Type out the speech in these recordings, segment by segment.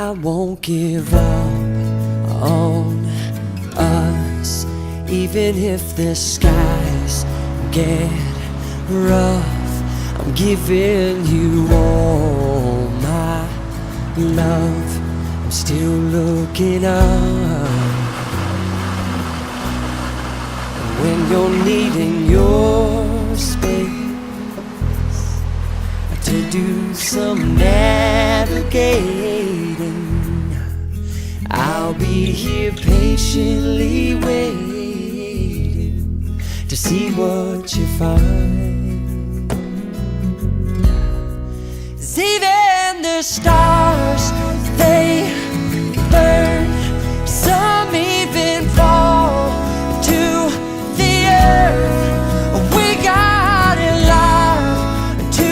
I won't give up on us, even if the skies get rough. I'm giving you all my love. I'm still looking up. When you're needing your space to do some navigating, I'll be here patiently waiting to see what you find. 'Cause even the stars, they burn, some even fall to the earth. We got a lot to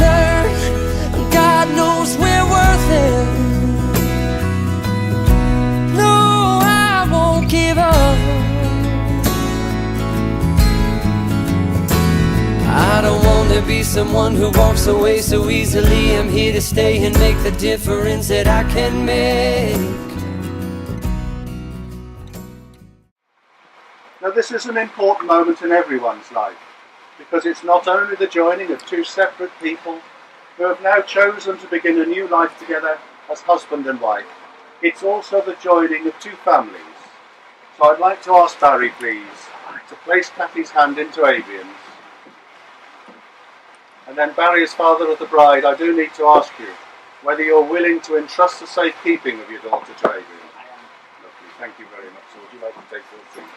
learn. God knows we're worth it. No, I won't give up. I don't want to be someone who walks away so easily. I'm here to stay and make the difference that I can make. Now this is an important moment in everyone's life, because it's not only the joining of two separate people who have now chosen to begin a new life together as husband and wife, it's also the joining of two families. So I'd like to ask Barry, please, to place Kathy's hand into Adrian's. And then Barry, as father of the bride, I do need to ask you whether you're willing to entrust the safekeeping of your daughter to Adrian. I am. Lovely, thank you very much. So would you like to take your seat?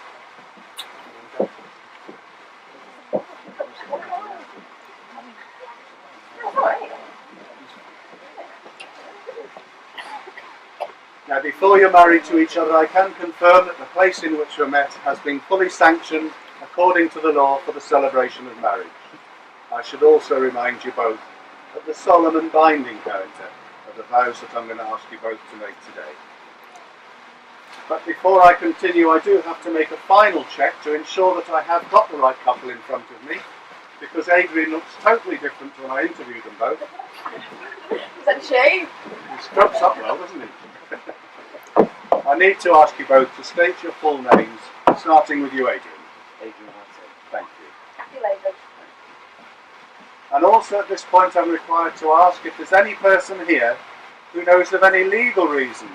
Now, before you're married to each other, I can confirm that the place in which you're met has been fully sanctioned according to the law for the celebration of marriage. I should also remind you both of the solemn and binding character of the vows that I'm going to ask you both to make today. But before I continue, I do have to make a final check to ensure that I have got the right couple in front of me, because Adrian looks totally different to when I interviewed them both. Is that a shame? He scrubs up well, doesn't he? I need to ask you both to state your full names, starting with you, Adrian. Adrian Whitehead. Thank you. Happy Labour. And also at this point I'm required to ask if there's any person here who knows of any legal reason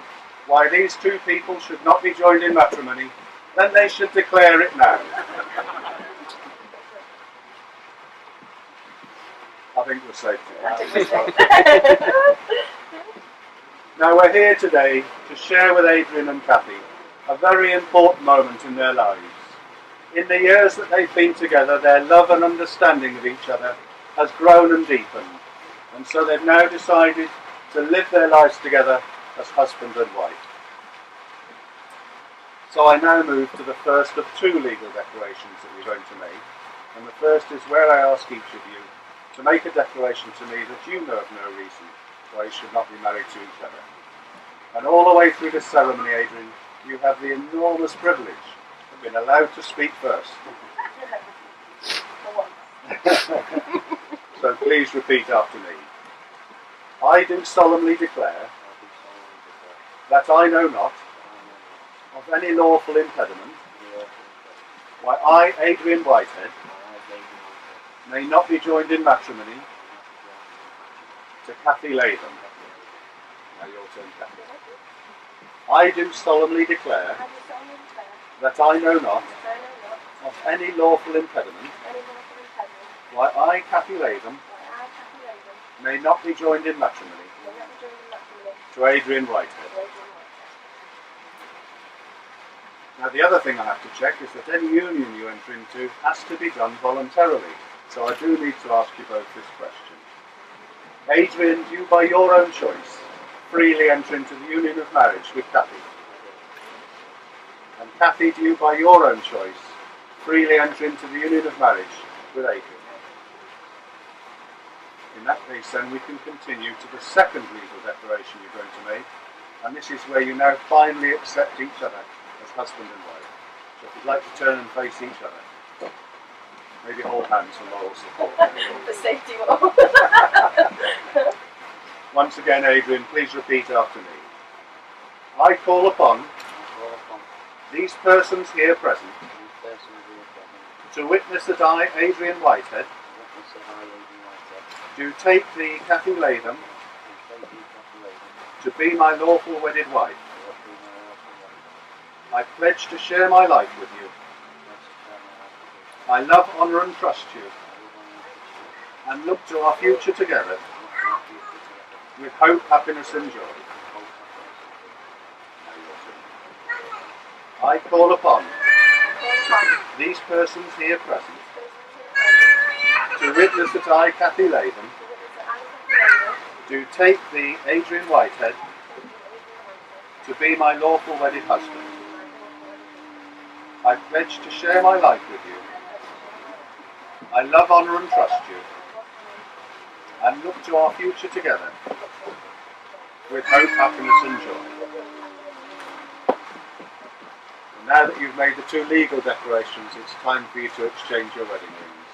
why these two people should not be joined in matrimony, then they should declare it now. I think we're safe to Now we're here today to share with Adrian and Kathy a very important moment in their lives. In the years that they've been together, their love and understanding of each other has grown and deepened, and so they've now decided to live their lives together as husband and wife. So I now move to the first of two legal declarations that we're going to make, and the first is where I ask each of you to make a declaration to me that you know of no reason why you should not be married to each other. And all the way through this ceremony, Adrian, you have the enormous privilege of being allowed to speak first. So please repeat after me. I do solemnly declare that I know not of any lawful impediment why I, Adrian Whitehead, may not be joined in matrimony to Kathy Latham. Now your turn, Kathy. I do solemnly declare that I know not of any lawful impediment why I, Kathy Latham, may not be joined in matrimony to Adrian Whitehead. Now the other thing I have to check is that any union you enter into has to be done voluntarily. So I do need to ask you both this question. Adrian, do you by your own choice freely enter into the union of marriage with Kathy? And Kathy, do you by your own choice freely enter into the union of marriage with Adrian? In that case then we can continue to the second legal declaration you're going to make, and this is where you now finally accept each other as husband and wife. So if you'd like to turn and face each other, maybe hold hands for moral support. For safety wall. Once again, Adrian, please repeat after me. I call upon these persons here present to witness that I, Adrian Whitehead, do take thee, Kathy Latham, to be my lawful wedded wife. I pledge to share my life with you. I love, honour and trust you, and look to our future together with hope, happiness and joy. I call upon these persons here present to witness that I, Kathy Latham, do take thee, Adrian Whitehead, to be my lawful wedded husband. I pledge to share my life with you. I love, honour and trust you, and look to our future together with hope, happiness and joy. And now that you've made the two legal declarations, it's time for you to exchange your wedding rings.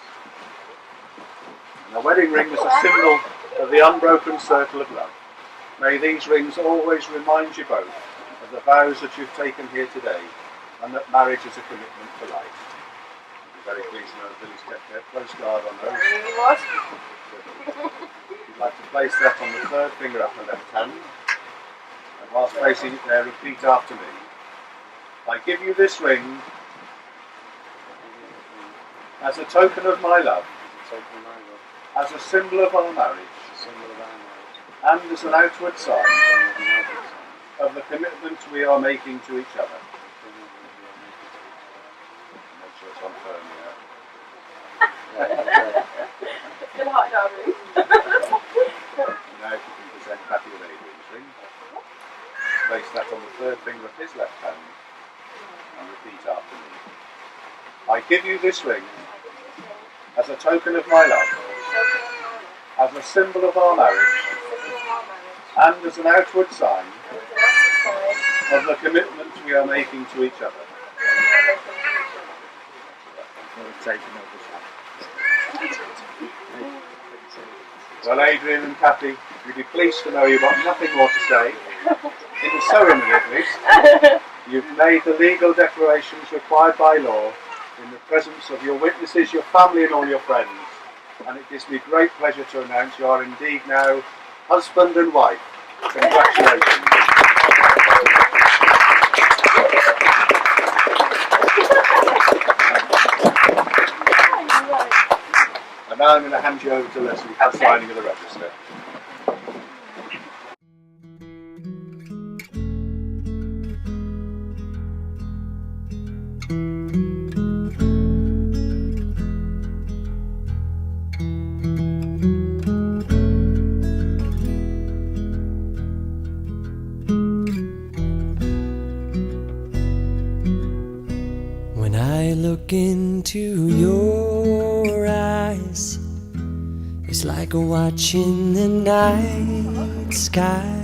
And the wedding ring is a symbol of the unbroken circle of love. May these rings always remind you both of the vows that you've taken here today, and that marriage is a commitment for life. I'm very pleased to know that Billy's kept a close guard on those. You'd like to place that on the third finger up the left hand, and whilst placing it there, repeat after me. I give you this ring as a token of my love, as a symbol of our marriage, and as an outward sign of the commitment we are making to each other. Make sure it's on firm here. Still hot dog. Now if you can present Kathy with Adrian's ring. Place that on the third finger of his left hand and repeat after me. I give you this ring as a token of my love, as a symbol of our marriage, and as an outward sign of the commitment we are making to each other. Well, Adrian and Kathy, you'd be pleased to know you've got nothing more to say. In the ceremony, at least, you've made the legal declarations required by law in the presence of your witnesses, your family and all your friends. And it gives me great pleasure to announce you are indeed now husband and wife. Congratulations. And now I'm going to hand you over to Leslie for the signing of the register. When I look into your eyes, it's like watching the night sky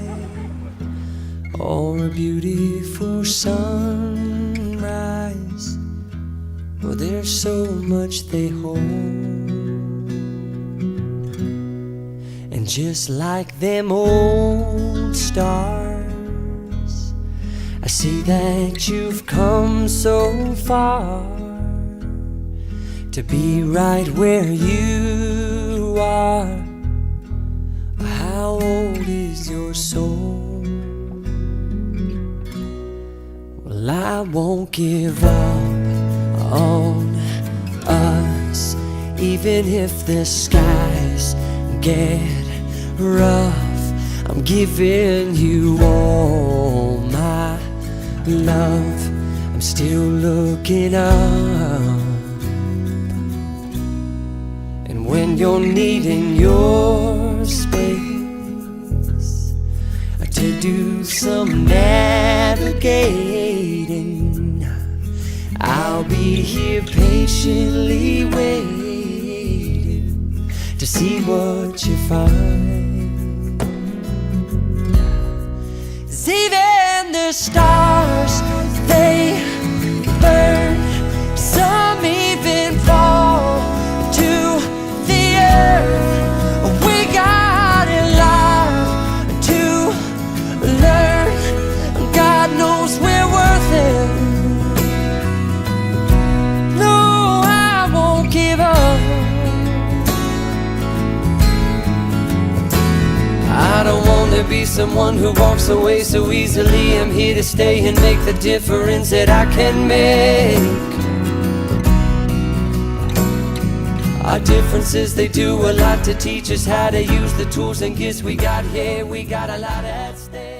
or a beautiful sunrise. Well, there's so much they hold, and just like them old stars, I see that you've come so far to be right where you are. How old is your soul? Well, I won't give up on us, even if the skies get rough. I'm giving you all my love. I'm still looking up, and when you're needing your space to do some navigating, I'll be here patiently waiting to see what you find. 'Cause even the stars, they burn, some even fall to the earth. We got in life wanna be someone who walks away so easily. I'm here to stay and make the difference that I can make. Our differences, they do a lot to teach us how to use the tools and gifts we got here. We got a lot at stake.